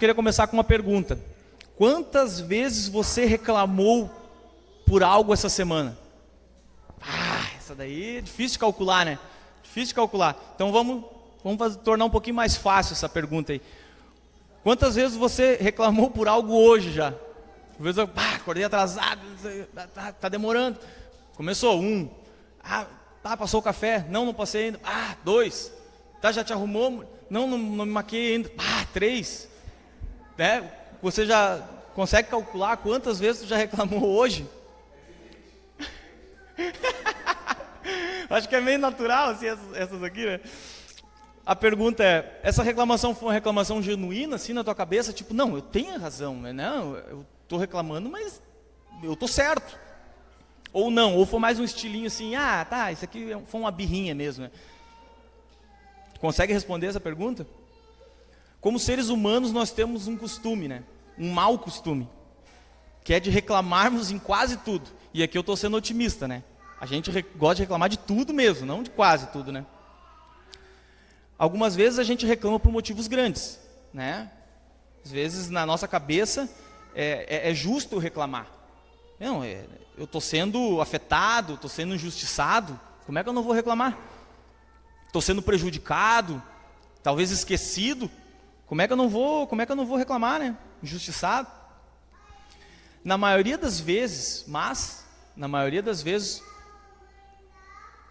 Queria começar com uma pergunta. Quantas vezes você reclamou por algo essa semana? Essa daí é difícil de calcular, né? Difícil de calcular. Então vamos tornar um pouquinho mais fácil essa pergunta aí. Quantas vezes você reclamou por algo hoje já? Às vezes eu acordei atrasado, tá demorando. Começou, 1. Passou o café? Não passei ainda. 2. Já te arrumou? Não me maquiei ainda. 3. Você já consegue calcular quantas vezes você já reclamou hoje? Acho que é meio natural assim, essas aqui, né? A pergunta é, essa reclamação foi uma reclamação genuína assim na tua cabeça? Tipo, não, eu tenho razão, né? Não, eu estou reclamando, mas eu estou certo. Ou não, ou foi mais um estilinho assim, isso aqui foi uma birrinha mesmo, né? Consegue responder essa pergunta? Como seres humanos nós temos um costume, né? Um mau costume, que é de reclamarmos em quase tudo. E aqui eu estou sendo otimista, né? A gente gosta de reclamar de tudo mesmo, não de quase tudo, né? Algumas vezes a gente reclama por motivos grandes, né? Às vezes na nossa cabeça é justo eu reclamar. Não, eu estou sendo afetado, estou sendo injustiçado, como é que eu não vou reclamar? Estou sendo prejudicado, talvez esquecido, como é que eu não vou reclamar, né? Injustiçado. Na maioria das vezes,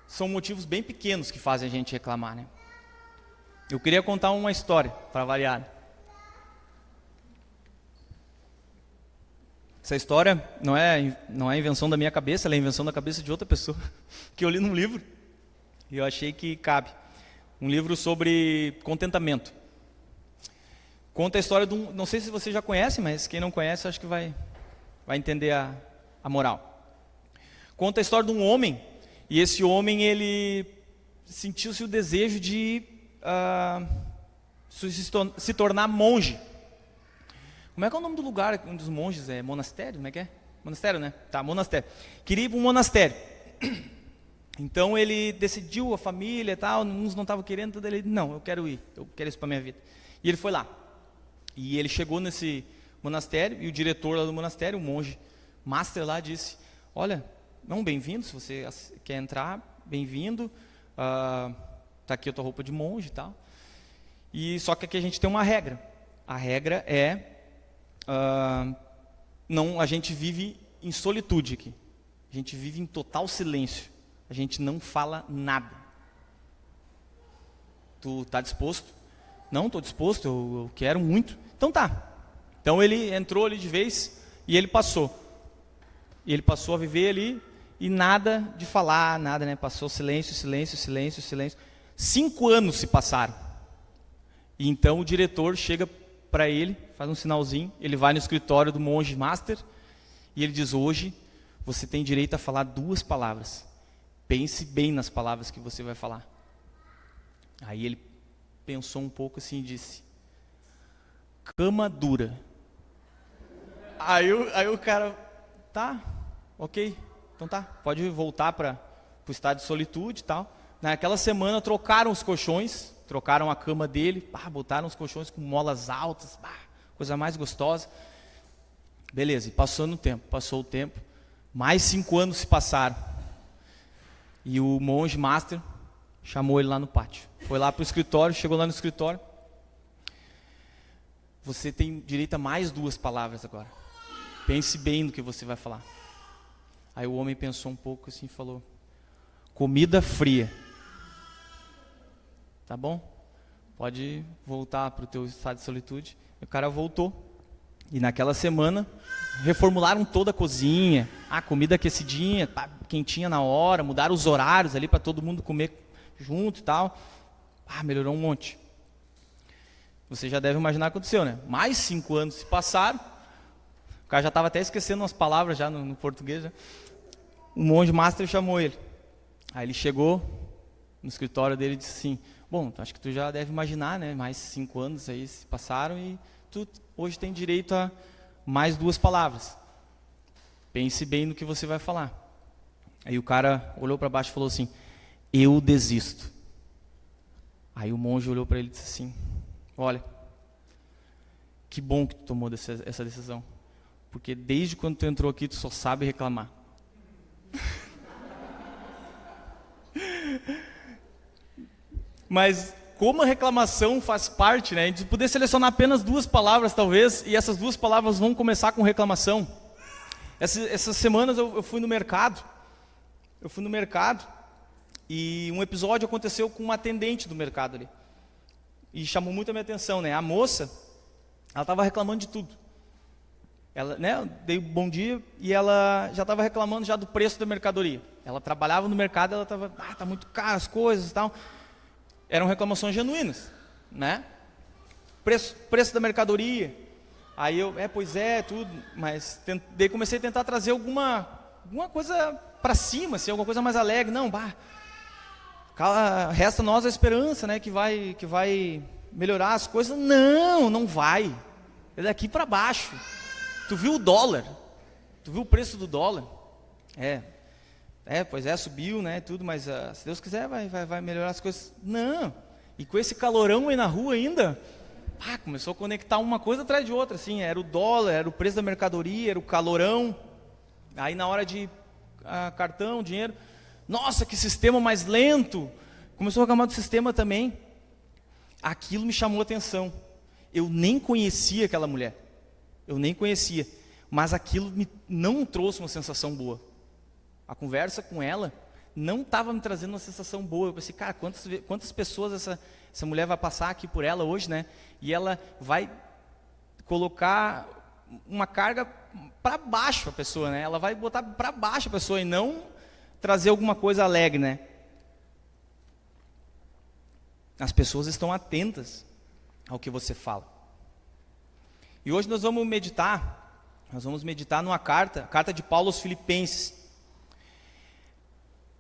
são motivos bem pequenos que fazem a gente reclamar, né? Eu queria contar uma história, para variar. Essa história não é invenção da minha cabeça, ela é invenção da cabeça de outra pessoa, que eu li num livro, e eu achei que cabe. Um livro sobre contentamento. Conta a história de não sei se você já conhece, mas quem não conhece, acho que vai entender a moral. Conta a história de um homem, e esse homem, ele sentiu-se o desejo de se tornar monge. Como é que é o nome do lugar onde os monges é? Monastério? Como é que é? Monastério, né? Tá, monastério. Queria ir para um monastério. Então ele decidiu, a família e tal, uns não estavam querendo, tudo, ele, não, eu quero isso para minha vida. E ele foi lá. E ele chegou nesse monastério, e o diretor lá do monastério, o monge master lá, disse, olha, não, bem-vindo, se você quer entrar, bem-vindo, tá aqui a tua roupa de monge e tal. E só que aqui a gente tem uma regra. A regra é, a gente vive em solitude aqui. A gente vive em total silêncio. A gente não fala nada. Tu tá disposto? Não, estou disposto, eu quero muito. Então tá. Então ele entrou ali de vez e ele passou. E ele passou a viver ali e nada de falar, nada, né? Passou silêncio, silêncio, silêncio, silêncio. 5 anos se passaram. E então o diretor chega para ele, faz um sinalzinho, ele vai no escritório do monge master e ele diz, hoje você tem direito a falar 2 palavras. Pense bem nas palavras que você vai falar. Aí ele pensou um pouco assim e disse, cama dura. Aí o cara, tá, ok, então tá, pode voltar para o estado de solitude e tal. Naquela semana trocaram os colchões, trocaram a cama dele, botaram os colchões com molas altas, coisa mais gostosa. Beleza, e passou o tempo, mais 5 anos se passaram. E o monge master chamou ele lá no pátio. Foi lá para o escritório, chegou lá no escritório. Você tem direito a mais 2 palavras agora. Pense bem no que você vai falar. Aí o homem pensou um pouco assim e falou, comida fria. Tá bom? Pode voltar para o teu estado de solitude. E o cara voltou. E naquela semana, reformularam toda a cozinha. Comida aquecidinha, quentinha na hora. Mudaram os horários ali para todo mundo comer junto e tal. Melhorou um monte. Você já deve imaginar o que aconteceu, né? Mais 5 anos se passaram. O cara já estava até esquecendo umas palavras já no português. Já. O monge master chamou ele. Aí ele chegou no escritório dele e disse assim, bom, acho que tu já deve imaginar, né? Mais 5 anos aí se passaram e tu hoje tem direito a mais 2 palavras. Pense bem no que você vai falar. Aí o cara olhou para baixo e falou assim, eu desisto. Aí o monge olhou para ele e disse assim, olha, Que bom que tu tomou essa decisão. Porque desde quando tu entrou aqui, tu só sabe reclamar. Mas como a reclamação faz parte, né? A gente poder selecionar apenas 2 palavras, talvez, e essas 2 palavras vão começar com reclamação. Essas semanas eu fui no mercado. E um episódio aconteceu com uma atendente do mercado ali. E chamou muito a minha atenção, né? A moça, ela estava reclamando de tudo. Ela, né, eu dei um bom dia e ela já estava reclamando já do preço da mercadoria. Ela trabalhava no mercado, ela estava, tá muito caro as coisas e tal. Eram reclamações genuínas, né? Preço da mercadoria. Aí eu, pois é, tudo, mas daí comecei a tentar trazer alguma coisa para cima, assim, alguma coisa mais alegre. Não, resta nós a esperança, né, que vai melhorar as coisas. Não vai. É daqui para baixo. Tu viu o dólar? Tu viu o preço do dólar? Pois é, subiu, né, tudo, mas se Deus quiser vai melhorar as coisas. Não. E com esse calorão aí na rua ainda, começou a conectar uma coisa atrás de outra, assim, era o dólar, era o preço da mercadoria, era o calorão. Aí na hora de cartão, dinheiro, nossa, que sistema mais lento. Começou a reclamar do sistema também. Aquilo me chamou a atenção. Eu nem conhecia aquela mulher. Mas aquilo não trouxe uma sensação boa. A conversa com ela não estava me trazendo uma sensação boa. Eu pensei, cara, quantas pessoas essa mulher vai passar aqui por ela hoje, né? E ela vai colocar uma carga para baixo a pessoa, né? Ela vai botar para baixo a pessoa e não trazer alguma coisa alegre, né? As pessoas estão atentas ao que você fala. E hoje nós vamos meditar numa carta de Paulo aos Filipenses.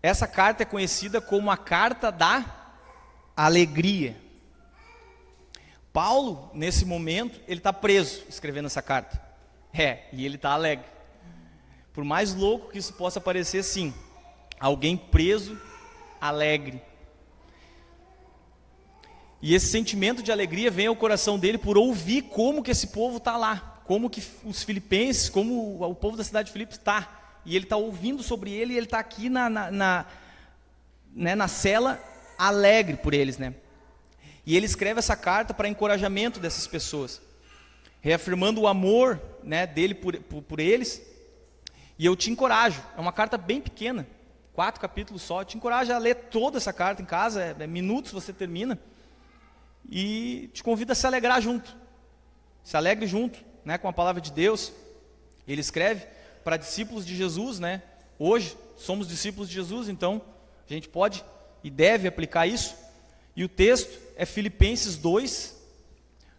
Essa carta é conhecida como a carta da alegria. Paulo, nesse momento, ele está preso escrevendo essa carta. E ele está alegre. Por mais louco que isso possa parecer, sim. Alguém preso, alegre. E esse sentimento de alegria vem ao coração dele por ouvir como que esse povo está lá. Como que os filipenses, como o povo da cidade de Filipos está. E ele está ouvindo sobre ele e ele está aqui na cela alegre por eles, né? E ele escreve essa carta para encorajamento dessas pessoas, reafirmando o amor, né, dele por eles. E eu te encorajo, é uma carta bem pequena, 4 capítulos só, eu te encorajo a ler toda essa carta em casa, minutos você termina, e te convido a se alegrar junto, se alegre junto, né, com a palavra de Deus. Ele escreve para discípulos de Jesus, né? Hoje somos discípulos de Jesus, então a gente pode e deve aplicar isso. E o texto é Filipenses 2,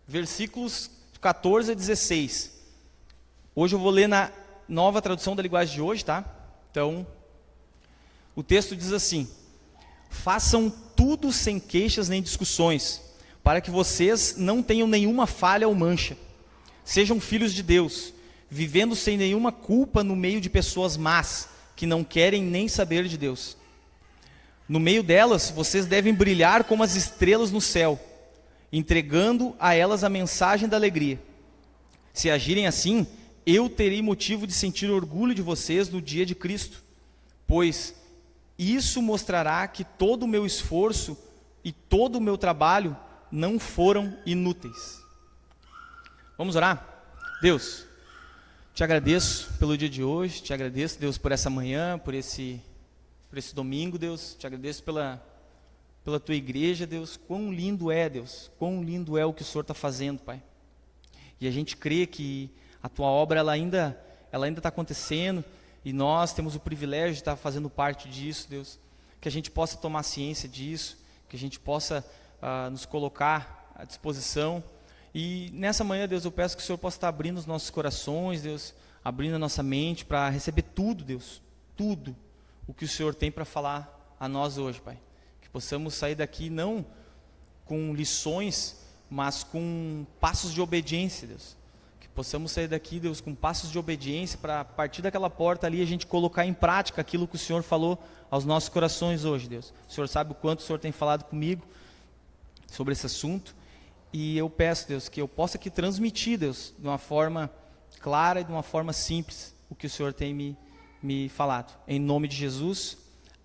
versículos 14 a 16. Hoje eu vou ler na nova tradução da linguagem de hoje, tá? Então, o texto diz assim: façam tudo sem queixas nem discussões, para que vocês não tenham nenhuma falha ou mancha. Sejam filhos de Deus, vivendo sem nenhuma culpa no meio de pessoas más, que não querem nem saber de Deus. No meio delas, vocês devem brilhar como as estrelas no céu, entregando a elas a mensagem da alegria. Se agirem assim, eu terei motivo de sentir orgulho de vocês no dia de Cristo, pois isso mostrará que todo o meu esforço e todo o meu trabalho não foram inúteis. Vamos orar? Deus, te agradeço pelo dia de hoje, te agradeço, Deus, por essa manhã, por esse domingo, Deus, te agradeço pela tua igreja, Deus. Quão lindo é, Deus, quão lindo é o que o Senhor está fazendo, Pai. E a gente crê que a tua obra ela ainda está acontecendo, e nós temos o privilégio de estar fazendo parte disso, Deus. Que a gente possa tomar ciência disso, que a gente possa nos colocar à disposição. E nessa manhã, Deus, eu peço que o Senhor possa estar abrindo os nossos corações, Deus, abrindo a nossa mente para receber tudo, Deus, tudo o que o Senhor tem para falar a nós hoje, Pai. Que possamos sair daqui não com lições, mas com passos de obediência, Deus. Que possamos sair daqui, Deus, com passos de obediência para, a partir daquela porta ali, a gente colocar em prática aquilo que o Senhor falou aos nossos corações hoje, Deus. O Senhor sabe o quanto o Senhor tem falado comigo sobre esse assunto. E eu peço, Deus, que eu possa aqui transmitir, Deus, de uma forma clara e de uma forma simples, o que o Senhor tem me falado. Em nome de Jesus,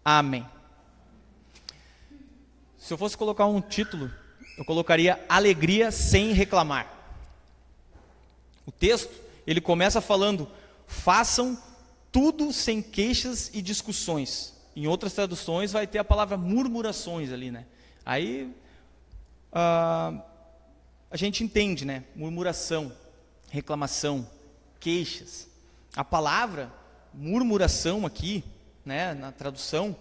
amém. Se eu fosse colocar um título, eu colocaria Alegria sem reclamar. O texto, ele começa falando, façam tudo sem queixas e discussões. Em outras traduções vai ter a palavra murmurações ali, né? Aí a gente entende, né? Murmuração, reclamação, queixas. A palavra murmuração aqui, né, na tradução,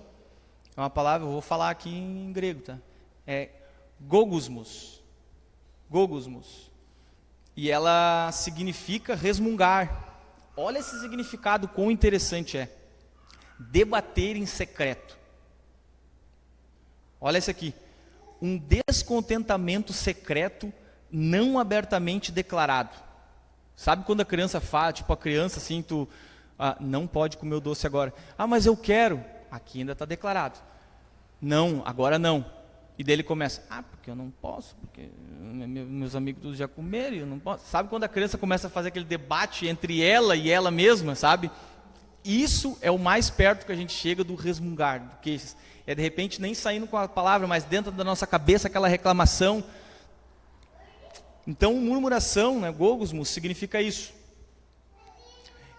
é uma palavra, eu vou falar aqui em grego, tá? É gogusmos. Gogusmos. E ela significa resmungar. Olha esse significado, quão interessante é. Debater em secreto. Olha esse aqui. Um descontentamento secreto não abertamente declarado. Sabe quando a criança fala, tipo a criança assim, não pode comer o doce agora. Mas eu quero. Aqui ainda está declarado. Não, agora não. E daí ele começa, porque eu não posso, porque meus amigos todos já comeram, eu não posso. Sabe quando a criança começa a fazer aquele debate entre ela e ela mesma, sabe? Isso é o mais perto que a gente chega do resmungar, do queixas. É de repente nem saindo com a palavra, mas dentro da nossa cabeça aquela reclamação. Então murmuração, né, gogosmos, significa isso.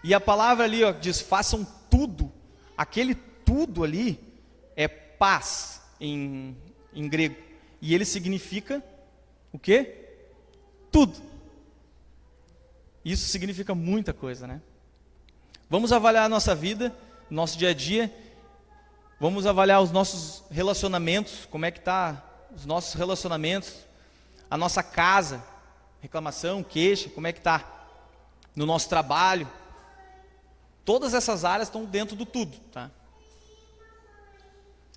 E a palavra ali, ó, diz, façam tudo. Aquele tudo ali é paz em grego. E ele significa o quê? Tudo. Isso significa muita coisa, né? Vamos avaliar a nossa vida, nosso dia a dia. Vamos avaliar os nossos relacionamentos, como é que está os nossos relacionamentos, a nossa casa, reclamação, queixa, como é que está no nosso trabalho. Todas essas áreas estão dentro do tudo, tá?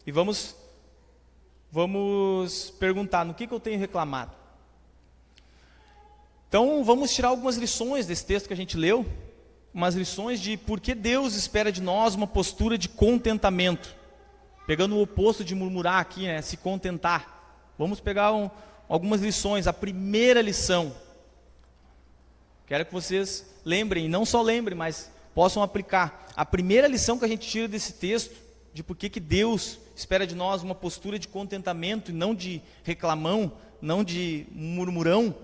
E vamos perguntar, no que eu tenho reclamado? Então, vamos tirar algumas lições desse texto que a gente leu, umas lições de por que Deus espera de nós uma postura de contentamento. Pegando o oposto de murmurar aqui, né, se contentar. Vamos pegar algumas lições. A primeira lição, quero que vocês lembrem, e não só lembrem, mas possam aplicar. A primeira lição que a gente tira desse texto, de por que Deus espera de nós uma postura de contentamento e não de reclamão, não de murmurão,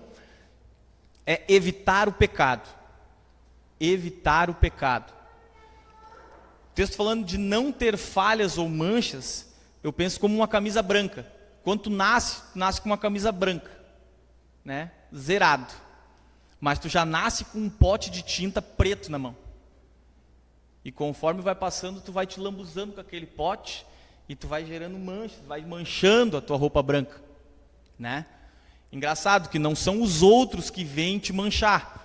é evitar o pecado. Evitar o pecado. O texto falando de não ter falhas ou manchas, eu penso como uma camisa branca. Quando tu nasce com uma camisa branca, né? Zerado. Mas tu já nasce com um pote de tinta preto na mão. E conforme vai passando, tu vai te lambuzando com aquele pote e tu vai gerando manchas, vai manchando a tua roupa branca, né? Engraçado que não são os outros que vêm te manchar.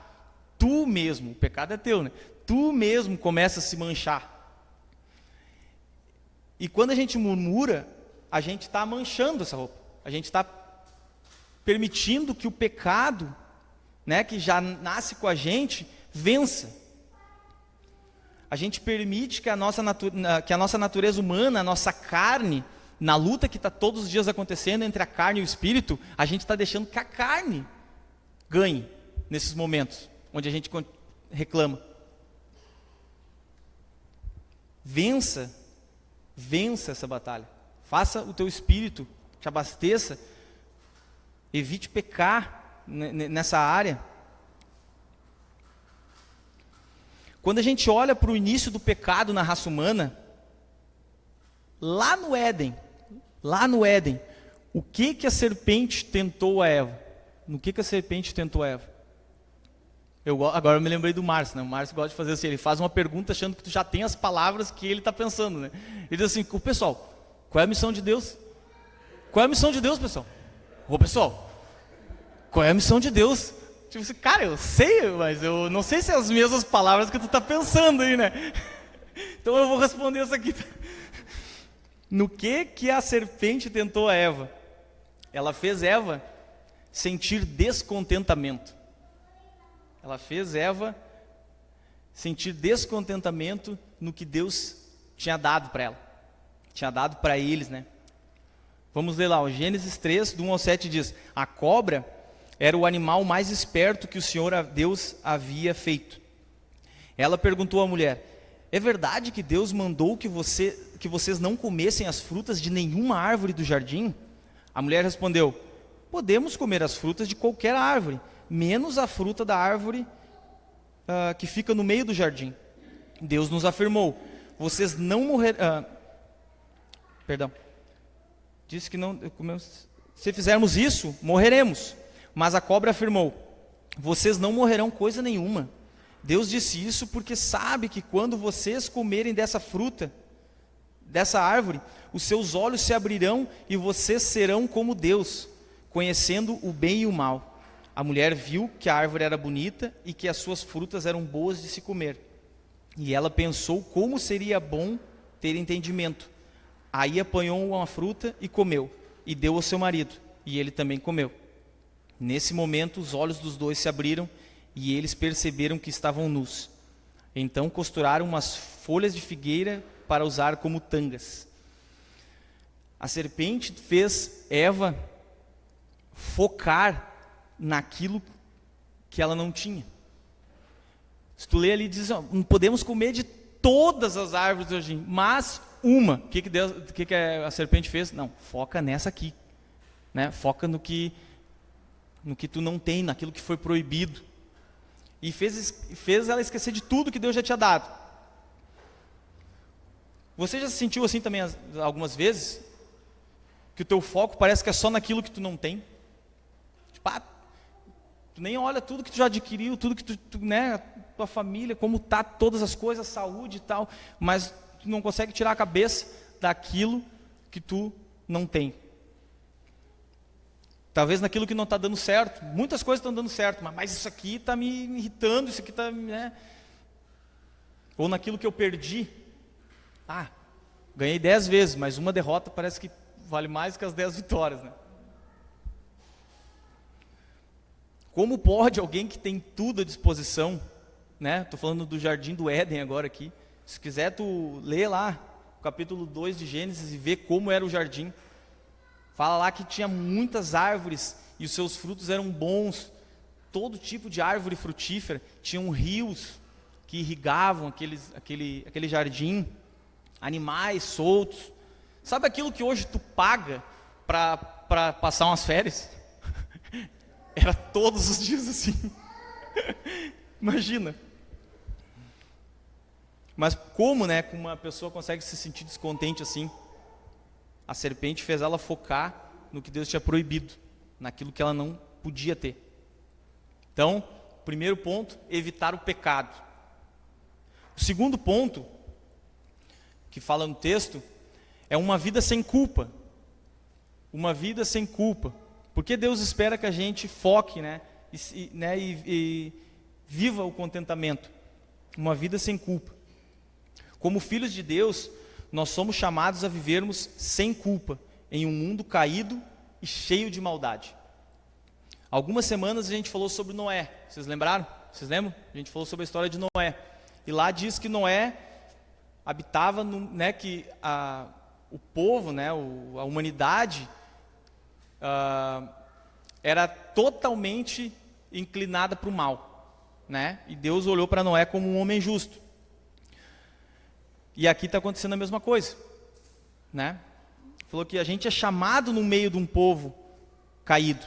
Tu mesmo, o pecado é teu, né? Tu mesmo começa a se manchar. E quando a gente murmura, a gente está manchando essa roupa. A gente está permitindo que o pecado, né, que já nasce com a gente, vença. A gente permite que a nossa natureza humana, a nossa carne, na luta que está todos os dias acontecendo entre a carne e o espírito, a gente está deixando que a carne ganhe nesses momentos onde a gente reclama. Vença essa batalha. Faça o teu espírito, te abasteça, evite pecar nessa área. Quando a gente olha para o início do pecado na raça humana, lá no Éden, o que a serpente tentou a Eva? No que a serpente tentou a Eva? Agora eu me lembrei do Márcio, né? O Márcio gosta de fazer assim, ele faz uma pergunta achando que tu já tem as palavras que ele está pensando, né? Ele diz assim, pessoal, qual é a missão de Deus? Qual é a missão de Deus, pessoal? Pessoal, qual é a missão de Deus? Tipo assim, cara, eu sei, mas eu não sei se é as mesmas palavras que tu está pensando aí, né? Então eu vou responder essa aqui. No que a serpente tentou a Eva? Ela fez Eva sentir descontentamento. Ela fez Eva sentir descontentamento no que Deus tinha dado para ela. Tinha dado para eles, né? Vamos ler lá, o Gênesis 3, do 1 ao 7 diz: a cobra era o animal mais esperto que o Senhor Deus havia feito. Ela perguntou à mulher: é verdade que Deus mandou que vocês não comessem as frutas de nenhuma árvore do jardim? A mulher respondeu: podemos comer as frutas de qualquer árvore, menos a fruta da árvore que fica no meio do jardim. Deus nos afirmou: vocês não morrerão. Disse que não comemos. Se fizermos isso, morreremos. Mas a cobra afirmou: vocês não morrerão coisa nenhuma. Deus disse isso porque sabe que quando vocês comerem dessa fruta, dessa árvore, os seus olhos se abrirão e vocês serão como Deus, conhecendo o bem e o mal. A mulher viu que a árvore era bonita e que as suas frutas eram boas de se comer. E ela pensou como seria bom ter entendimento. Aí apanhou uma fruta e comeu, e deu ao seu marido, e ele também comeu. Nesse momento, os olhos dos dois se abriram, e eles perceberam que estavam nus. Então costuraram umas folhas de figueira para usar como tangas. A serpente fez Eva focar naquilo que ela não tinha. Se tu lê ali, diz: ó, não podemos comer de todas as árvores do jardim, mas uma. O que a serpente fez? Não, foca nessa aqui, né? Foca no que tu não tem, naquilo que foi proibido. E fez ela esquecer de tudo que Deus já tinha dado. Você já se sentiu assim também algumas vezes? Que o teu foco parece que é só naquilo que tu não tem? Tipo, tu nem olha tudo que tu já adquiriu, tudo que tu né, tua família, como tá todas as coisas, saúde e tal, mas tu não consegue tirar a cabeça daquilo que tu não tem. Talvez naquilo que não está dando certo. Muitas coisas estão dando certo, mas isso aqui está me irritando, isso aqui está... Né? Ou naquilo que eu perdi. Ganhei 10 vezes, mas uma derrota parece que vale mais que as 10 vitórias. Né? Como pode alguém que tem tudo à disposição, né? Estou falando do Jardim do Éden agora aqui. Se quiser tu lê lá o capítulo 2 de Gênesis e ver como era o jardim. Fala lá que tinha muitas árvores e os seus frutos eram bons, todo tipo de árvore frutífera, tinham rios que irrigavam aquele jardim, animais soltos. Sabe aquilo que hoje tu paga para passar umas férias? Era todos os dias assim. Imagina. Mas como, né, que uma pessoa consegue se sentir descontente assim? A serpente fez ela focar no que Deus tinha proibido, naquilo que ela não podia ter. Então, primeiro ponto, evitar o pecado. O segundo ponto, que fala no texto, é uma vida sem culpa. Uma vida sem culpa. Porque Deus espera que a gente foque, né, e viva o contentamento. Uma vida sem culpa. Como filhos de Deus, nós somos chamados a vivermos sem culpa, em um mundo caído e cheio de maldade. Algumas semanas a gente falou sobre Noé, vocês lembraram? Vocês lembram? A gente falou sobre a história de Noé. E lá diz que Noé habitava, que o povo, né, a humanidade, era totalmente inclinada para o mal. Né? E Deus olhou para Noé como um homem justo. E aqui está acontecendo a mesma coisa, né? Falou que a gente é chamado no meio de um povo caído.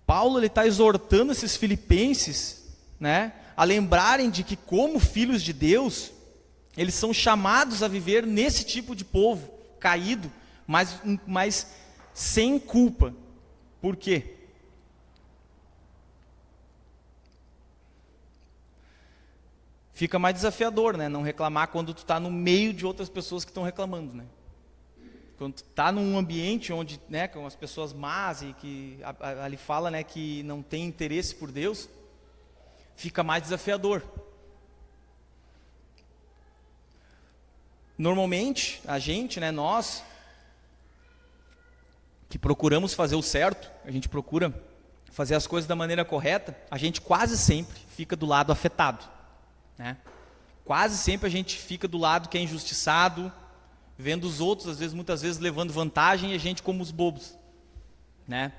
Paulo está exortando esses filipenses, né, a lembrarem de que como filhos de Deus, eles são chamados a viver nesse tipo de povo caído, mas sem culpa. Por quê? Fica mais desafiador, né? Não reclamar quando tu está no meio de outras pessoas que estão reclamando, né? Quando tu está num ambiente onde, né, com as pessoas más e que ali fala, né, que não tem interesse por Deus, fica mais desafiador. Normalmente, a gente, né, nós que procuramos fazer o certo, a gente procura fazer as coisas da maneira correta, a gente quase sempre fica do lado afetado. Né? Quase sempre a gente fica do lado que é injustiçado, vendo os outros, muitas vezes levando vantagem, e a gente como os bobos, né?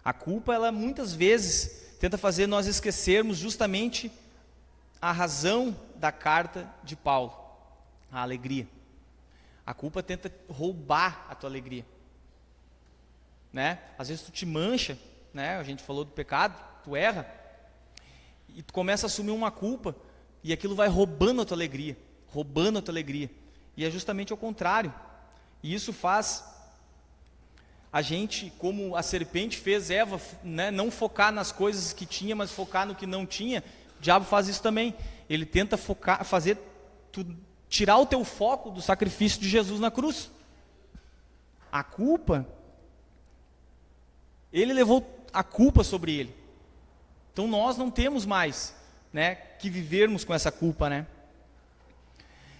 A culpa, ela muitas vezes tenta fazer nós esquecermos justamente a razão da carta de Paulo, a alegria. A culpa tenta roubar a tua alegria, né? Às vezes tu te mancha, né? A gente falou do pecado, tu erra, e tu começa a assumir uma culpa, e aquilo vai roubando a tua alegria, roubando a tua alegria. E é justamente ao contrário. E isso faz a gente, como a serpente fez Eva, né, não focar nas coisas que tinha, mas focar no que não tinha. O diabo faz isso também. Ele tenta focar, tirar o teu foco do sacrifício de Jesus na cruz. A culpa, ele levou a culpa sobre ele. Então nós não temos mais, né, que vivermos com essa culpa, né?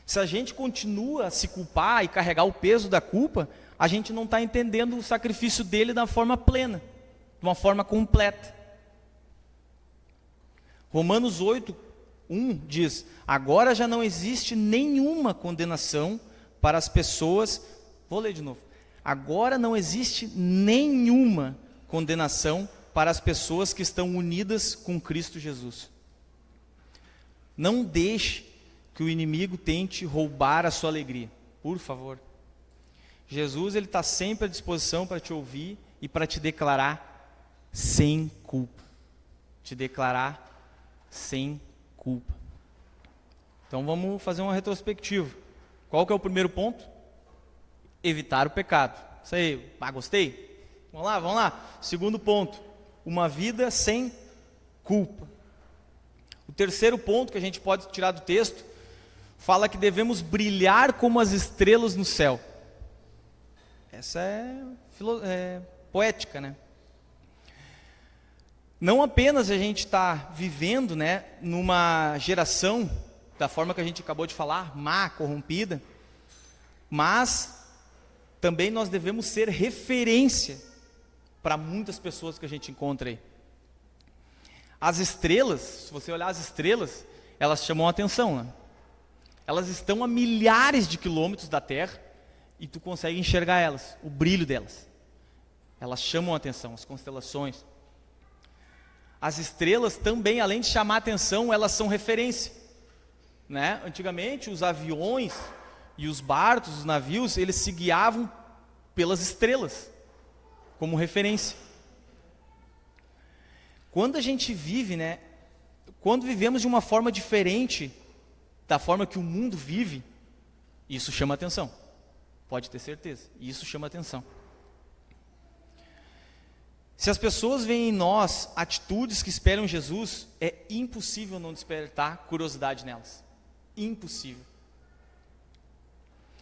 Se a gente continua a se culpar e carregar o peso da culpa, a gente não está entendendo o sacrifício dele da forma plena, de uma forma completa. Romanos 8:1 diz: agora já não existe nenhuma condenação para as pessoas. Vou ler de novo. Agora não existe nenhuma condenação para as pessoas que estão unidas com Cristo Jesus. Não deixe que o inimigo tente roubar a sua alegria, por favor. Jesus, ele está sempre à disposição para te ouvir e para te declarar sem culpa. Te declarar sem culpa. Então vamos fazer uma retrospectiva. Qual que é o primeiro ponto? Evitar o pecado. Isso aí, gostei? Vamos lá. Segundo ponto, uma vida sem culpa. O terceiro ponto que a gente pode tirar do texto, fala que devemos brilhar como as estrelas no céu. Essa é poética, né? Não apenas a gente está vivendo, né, numa geração, da forma que a gente acabou de falar, má, corrompida, mas também nós devemos ser referência para muitas pessoas que a gente encontra aí. As estrelas, se você olhar as estrelas, elas chamam a atenção, né? Elas estão a milhares de quilômetros da Terra e tu consegue enxergar elas, o brilho delas. Elas chamam a atenção, as constelações. As estrelas também, além de chamar a atenção, elas são referência, né? Antigamente, os aviões e os barcos, os navios, eles se guiavam pelas estrelas, como referência. Quando a gente vive, né? Quando vivemos de uma forma diferente da forma que o mundo vive, isso chama atenção. Pode ter certeza, isso chama atenção. Se as pessoas veem em nós atitudes que espelham Jesus, é impossível não despertar curiosidade nelas. Impossível.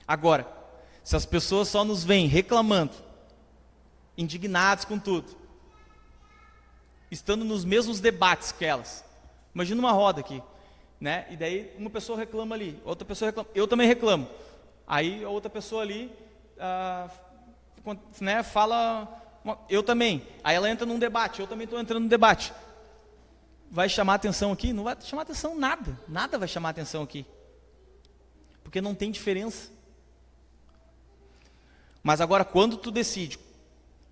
Agora, se as pessoas só nos veem reclamando, indignados com tudo, estando nos mesmos debates que elas, imagina uma roda aqui, né? E daí uma pessoa reclama ali, outra pessoa reclama, eu também reclamo. Aí a outra pessoa ali, né, fala, eu também. Aí ela entra num debate, eu também estou entrando num debate. Vai chamar atenção aqui? Não vai chamar atenção nada. Nada vai chamar atenção aqui. Porque não tem diferença. Mas agora, quando tu decide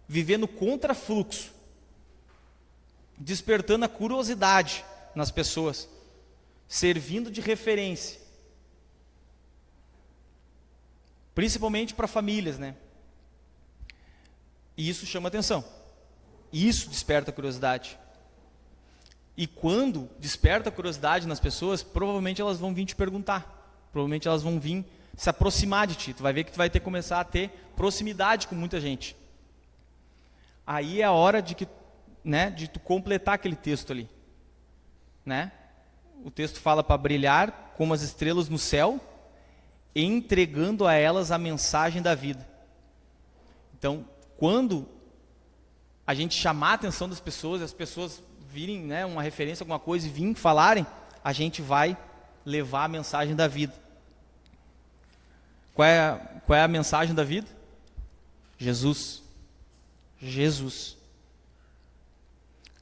viver no contrafluxo, despertando a curiosidade nas pessoas, servindo de referência, principalmente para famílias, né? E isso chama atenção. Isso desperta a curiosidade. E quando desperta a curiosidade nas pessoas, provavelmente elas vão vir te perguntar. Provavelmente elas vão vir se aproximar de ti. Tu vai ver que tu vai ter que começar a ter proximidade com muita gente. Aí é a hora de que, né, de tu completar aquele texto ali, né? O texto fala para brilhar como as estrelas no céu, entregando a elas a mensagem da vida. Então, quando a gente chamar a atenção das pessoas, as pessoas virem, né, uma referência, alguma coisa e virem falarem, a gente vai levar a mensagem da vida. Qual é a mensagem da vida? Jesus. Jesus.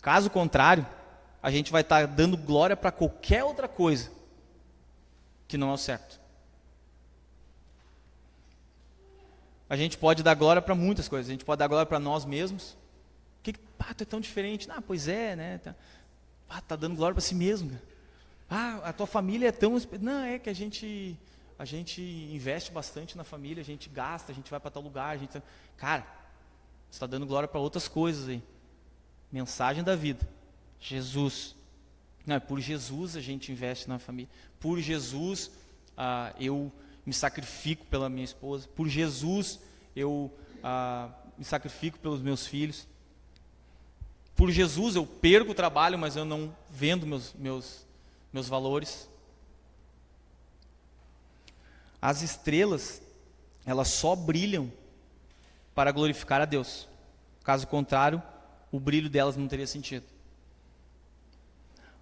Caso contrário, a gente vai estar dando glória para qualquer outra coisa que não é o certo. A gente pode dar glória para muitas coisas. A gente pode dar glória para nós mesmos. tu é tão diferente. Ah, pois é, né? Tá dando glória para si mesmo, cara. A tua família é tão... Não, é que a gente investe bastante na família, a gente gasta, a gente vai para tal lugar, Cara, você está dando glória para outras coisas aí. Mensagem da vida. Jesus. Não, por Jesus a gente investe na família. Por Jesus eu me sacrifico pela minha esposa. Por Jesus eu me sacrifico pelos meus filhos. Por Jesus eu perco o trabalho, mas eu não vendo meus valores. As estrelas, elas só brilham para glorificar a Deus. Caso contrário, o brilho delas não teria sentido.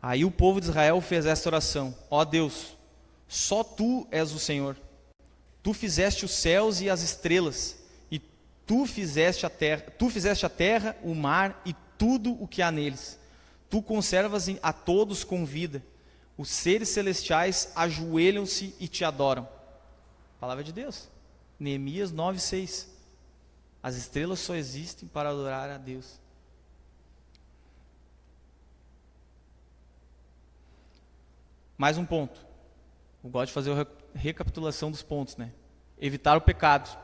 Aí o povo de Israel fez essa oração: ó Deus, só Tu és o Senhor. Tu fizeste os céus e as estrelas, e Tu fizeste a terra, o mar e tudo o que há neles. Tu conservas a todos com vida. Os seres celestiais ajoelham-se e Te adoram. Palavra de Deus. Neemias 9:6. As estrelas só existem para adorar a Deus. Mais um ponto. Eu gosto de fazer a recapitulação dos pontos, né? Evitar o pecado.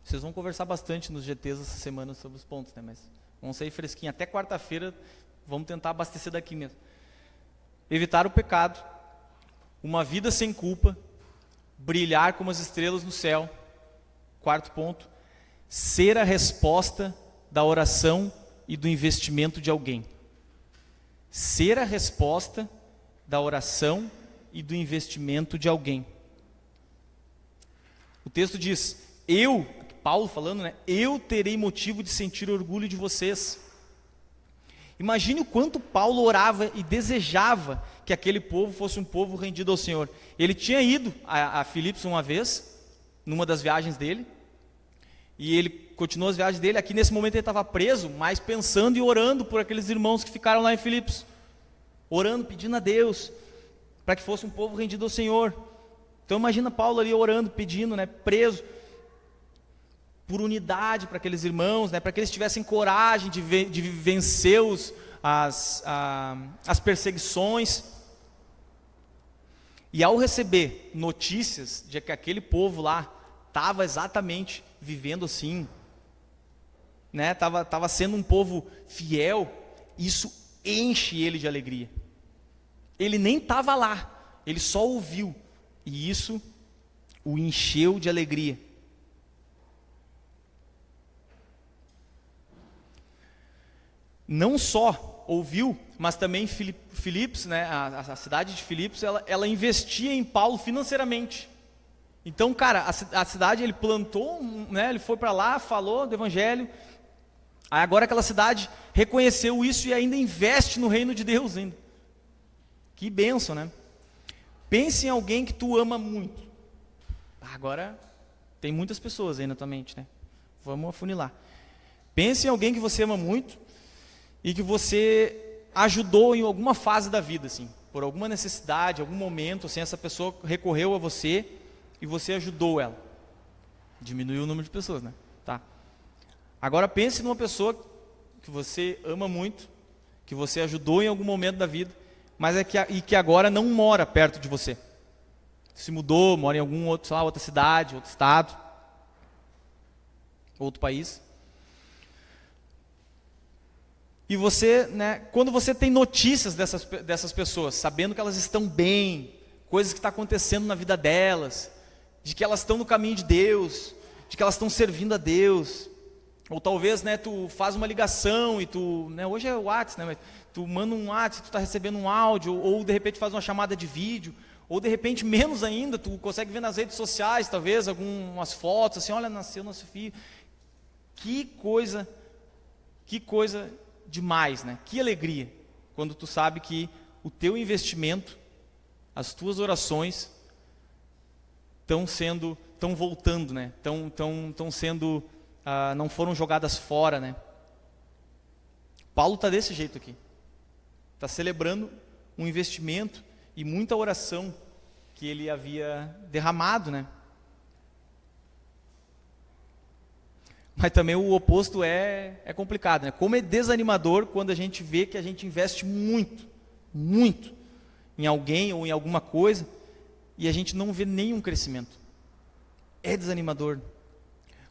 Vocês vão conversar bastante nos GTs essa semana sobre os pontos, né? Mas vamos sair fresquinho. Até quarta-feira, vamos tentar abastecer daqui mesmo. Evitar o pecado. Uma vida sem culpa. Brilhar como as estrelas no céu. Quarto ponto. Ser a resposta da oração e do investimento de alguém. Ser a resposta da oração e do investimento de alguém. O texto diz: Paulo falando, né? Eu terei motivo de sentir orgulho de vocês. Imagine o quanto Paulo orava e desejava que aquele povo fosse um povo rendido ao Senhor. Ele tinha ido a Filipos uma vez, numa das viagens dele, e ele continuou as viagens dele. Aqui nesse momento ele estava preso, mas pensando e orando por aqueles irmãos que ficaram lá em Filipos. Orando, pedindo a Deus, para que fosse um povo rendido ao Senhor. Então imagina Paulo ali orando, pedindo, né, preso, por unidade para aqueles irmãos, né, para que eles tivessem coragem de vencer as perseguições. E ao receber notícias de que aquele povo lá estava exatamente vivendo assim, né, estava sendo um povo fiel, isso enche ele de alegria. Ele nem estava lá, ele só ouviu, e isso o encheu de alegria. Não só ouviu, mas também Filipos, né, a cidade de Filipos, ela investia em Paulo financeiramente. Então, cara, a cidade, ele plantou, né, ele foi para lá, falou do evangelho. Aí agora aquela cidade reconheceu isso e ainda investe no reino de Deus ainda. Que bênção, né? Pense em alguém que tu ama muito. Agora, tem muitas pessoas aí na tua mente, né? Vamos afunilar. Pense em alguém que você ama muito e que você ajudou em alguma fase da vida, assim, por alguma necessidade, algum momento, assim, essa pessoa recorreu a você e você ajudou ela. Diminuiu o número de pessoas, né? Tá. Agora pense numa pessoa que você ama muito, que você ajudou em algum momento da vida, mas que agora não mora perto de você. Se mudou, mora em algum outro, sei lá, outra cidade, outro estado, outro país. E você, né, quando você tem notícias dessas pessoas, sabendo que elas estão bem, coisas que estão acontecendo na vida delas, de que elas estão no caminho de Deus, de que elas estão servindo a Deus, ou talvez, né, tu faz uma ligação e tu, né, hoje é o WhatsApp, né, mas tu manda um WhatsApp, tu está recebendo um áudio, ou de repente faz uma chamada de vídeo, ou de repente, menos ainda, tu consegue ver nas redes sociais, talvez, algumas fotos, assim, olha, nasceu nosso filho. Que coisa demais, né? Que alegria, quando tu sabe que o teu investimento, as tuas orações, estão voltando, né? Estão sendo, não foram jogadas fora, né? Paulo está desse jeito aqui. Está celebrando um investimento e muita oração que ele havia derramado, né? Mas também o oposto é complicado, né? Como é desanimador quando a gente vê que a gente investe muito, muito em alguém ou em alguma coisa e a gente não vê nenhum crescimento. É desanimador.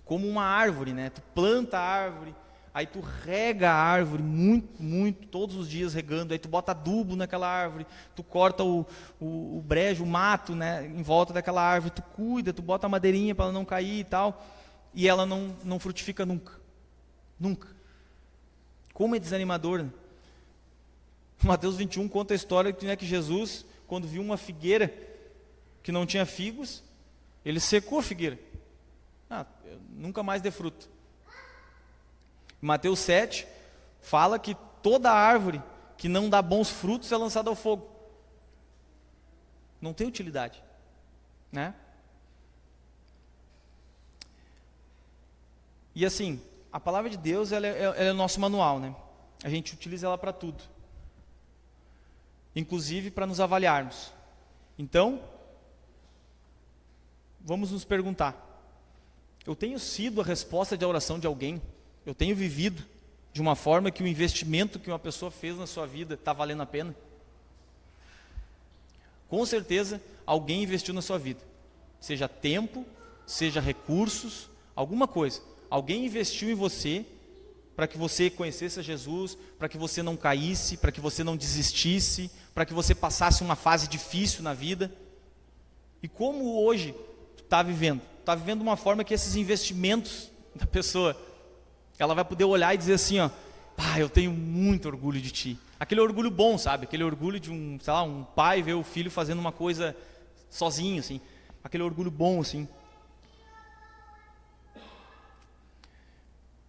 Como uma árvore, né? Tu planta a árvore, aí tu rega a árvore muito, muito, todos os dias regando, aí tu bota adubo naquela árvore, tu corta o brejo, o mato, né, em volta daquela árvore, tu cuida, tu bota a madeirinha para ela não cair e tal, e ela não frutifica nunca. Nunca. Como é desanimador, né? Mateus 21 conta a história de, né, que Jesus, quando viu uma figueira que não tinha figos, ele secou a figueira. Nunca mais dê fruto. Mateus 7 fala que toda árvore que não dá bons frutos é lançada ao fogo. Não tem utilidade, né? E assim, a palavra de Deus ela é o nosso manual, né? A gente utiliza ela para tudo, inclusive para nos avaliarmos. Então, vamos nos perguntar: eu tenho sido a resposta de oração de alguém? Eu tenho vivido de uma forma que o investimento que uma pessoa fez na sua vida está valendo a pena? Com certeza, alguém investiu na sua vida. Seja tempo, seja recursos, alguma coisa. Alguém investiu em você para que você conhecesse a Jesus, para que você não caísse, para que você não desistisse, para que você passasse uma fase difícil na vida. E como hoje tu está vivendo? Está vivendo de uma forma que esses investimentos da pessoa, ela vai poder olhar e dizer assim, ó, eu tenho muito orgulho de ti. Aquele orgulho bom, sabe? Aquele orgulho de um pai ver o filho fazendo uma coisa sozinho, assim. Aquele orgulho bom, assim.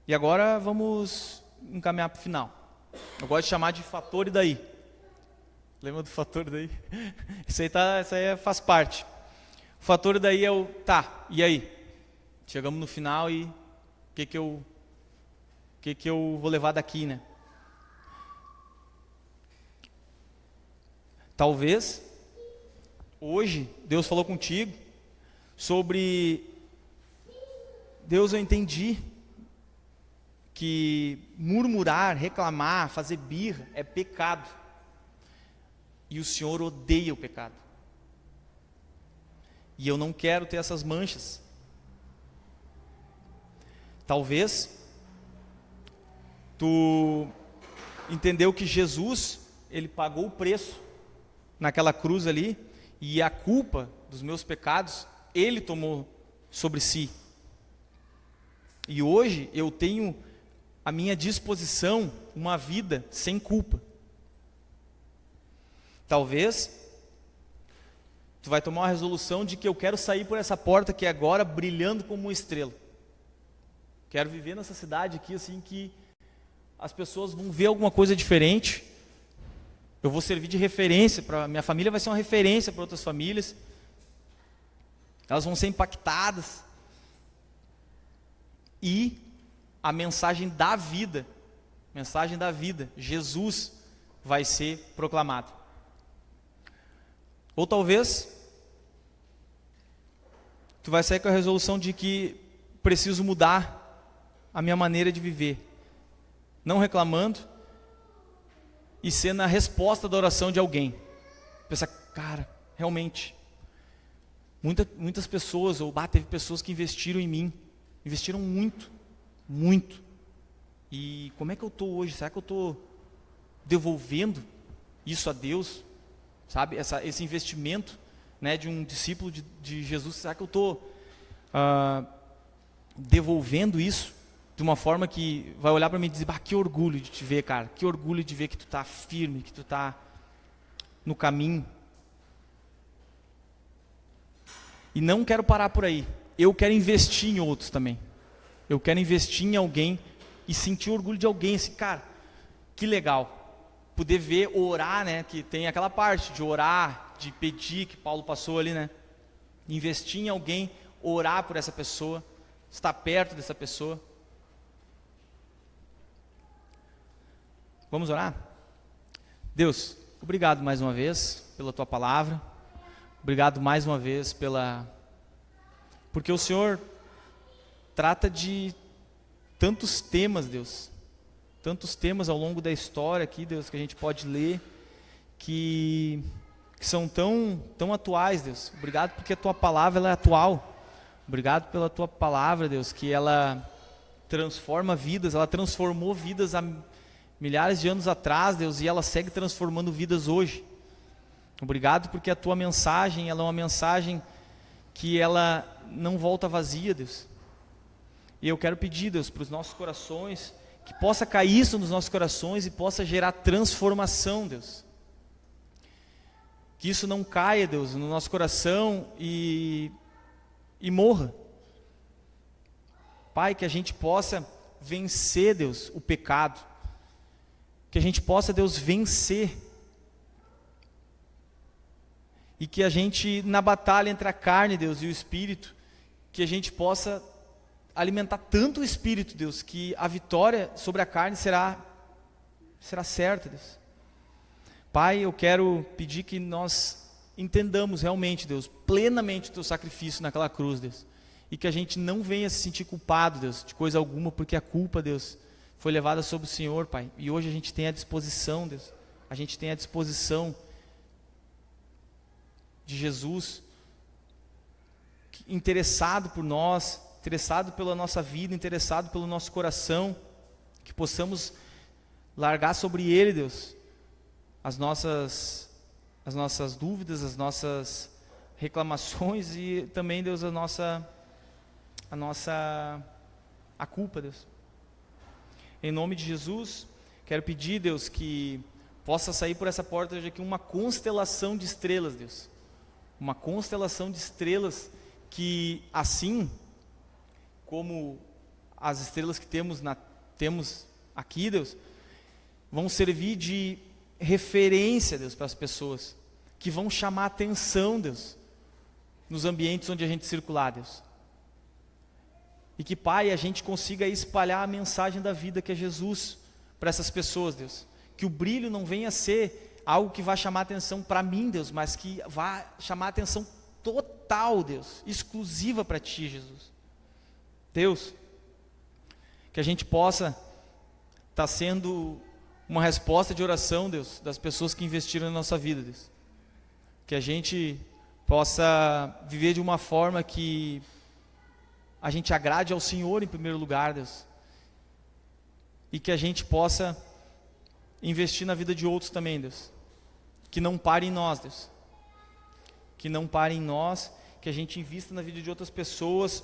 E agora vamos encaminhar para o final. Eu gosto de chamar de fator e daí. Lembra do fator e daí? Isso aí faz parte. O fator e daí é e aí? Chegamos no final e o que eu vou levar daqui, né? Talvez hoje Deus falou contigo sobre Deus, eu entendi que murmurar, reclamar, fazer birra é pecado. E o Senhor odeia o pecado. E eu não quero ter essas manchas. Talvez tu entendeu que Jesus, ele pagou o preço naquela cruz ali, e a culpa dos meus pecados, ele tomou sobre si. E hoje eu tenho à minha disposição uma vida sem culpa. Talvez tu vai tomar uma resolução de que eu quero sair por essa porta aqui agora brilhando como uma estrela. Quero viver nessa cidade aqui assim que as pessoas vão ver alguma coisa diferente. Eu vou servir de referência para minha família, vai ser uma referência para outras famílias. Elas vão ser impactadas. E a mensagem da vida, Jesus vai ser proclamado. Ou talvez tu vai sair com a resolução de que preciso mudar a minha maneira de viver, não reclamando e sendo a resposta da oração de alguém. Pensar, cara, realmente, muitas pessoas, teve pessoas que investiram em mim, investiram muito, muito. E como é que eu estou hoje? Será que eu estou devolvendo isso a Deus? Sabe, esse investimento, né, de um discípulo de Jesus, será que eu estou devolvendo isso de uma forma que vai olhar para mim e dizer, que orgulho de te ver, cara, que orgulho de ver que tu está firme, que tu está no caminho. E não quero parar por aí, eu quero investir em outros também. Eu quero investir em alguém e sentir orgulho de alguém, assim, cara, que legal. Poder ver, orar, né, que tem aquela parte de orar, de pedir, que Paulo passou ali, né, investir em alguém, orar por essa pessoa, estar perto dessa pessoa. Vamos orar? Deus, obrigado mais uma vez pela tua palavra, obrigado mais uma vez porque o Senhor trata de tantos temas, Deus. Tantos temas ao longo da história aqui, Deus, que a gente pode ler, que são tão atuais, Deus. Obrigado porque a Tua palavra ela é atual. Obrigado pela Tua palavra, Deus, que ela transforma vidas, ela transformou vidas há milhares de anos atrás, Deus, e ela segue transformando vidas hoje. Obrigado porque a Tua mensagem, ela é uma mensagem que ela não volta vazia, Deus. E eu quero pedir, Deus, para os nossos corações, que possa cair isso nos nossos corações e possa gerar transformação, Deus. Que isso não caia, Deus, no nosso coração e morra. Pai, que a gente possa vencer, Deus, o pecado. Que a gente possa, Deus, vencer. E que a gente, na batalha entre a carne, Deus, e o Espírito, que a gente possa alimentar tanto o Espírito, Deus, que a vitória sobre a carne será certa, Deus. Pai, eu quero pedir que nós entendamos realmente, Deus, plenamente o Teu sacrifício naquela cruz, Deus. E que a gente não venha se sentir culpado, Deus, de coisa alguma, porque a culpa, Deus, foi levada sobre o Senhor, Pai. E hoje a gente tem à disposição, Deus, a gente tem à disposição de Jesus, interessado por nós, interessado pela nossa vida, interessado pelo nosso coração, que possamos largar sobre Ele, Deus, as nossas dúvidas, as nossas reclamações e também, Deus, a culpa, Deus. Em nome de Jesus, quero pedir, Deus, que possa sair por essa porta hoje aqui uma constelação de estrelas, Deus. Uma constelação de estrelas que, assim como as estrelas que temos aqui, Deus, vão servir de referência, Deus, para as pessoas, que vão chamar atenção, Deus, nos ambientes onde a gente circular, Deus. E que, Pai, a gente consiga espalhar a mensagem da vida que é Jesus para essas pessoas, Deus. Que o brilho não venha a ser algo que vai chamar atenção para mim, Deus, mas que vai chamar atenção total, Deus, exclusiva para Ti, Jesus. Deus, que a gente possa estar sendo uma resposta de oração, Deus, das pessoas que investiram na nossa vida, Deus. Que a gente possa viver de uma forma que a gente agrade ao Senhor em primeiro lugar, Deus. E que a gente possa investir na vida de outros também, Deus. Que não pare em nós, Deus. Que não pare em nós, que a gente invista na vida de outras pessoas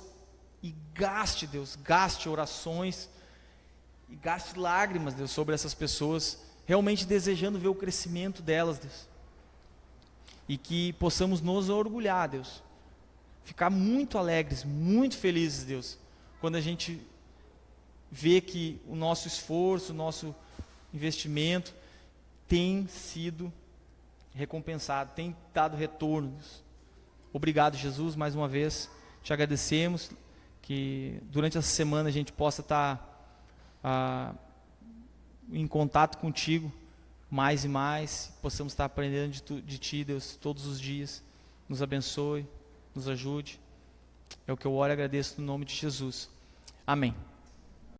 e gaste, Deus, gaste orações e gaste lágrimas, Deus, sobre essas pessoas, realmente desejando ver o crescimento delas, Deus. E que possamos nos orgulhar, Deus, ficar muito alegres, muito felizes, Deus, quando a gente vê que o nosso esforço, o nosso investimento tem sido recompensado, tem dado retorno, Deus. Obrigado, Jesus, mais uma vez, te agradecemos, que durante essa semana a gente possa estar em contato contigo mais e mais, possamos estar aprendendo de Ti, Deus, todos os dias. Nos abençoe, nos ajude. É o que eu oro e agradeço no nome de Jesus. Amém.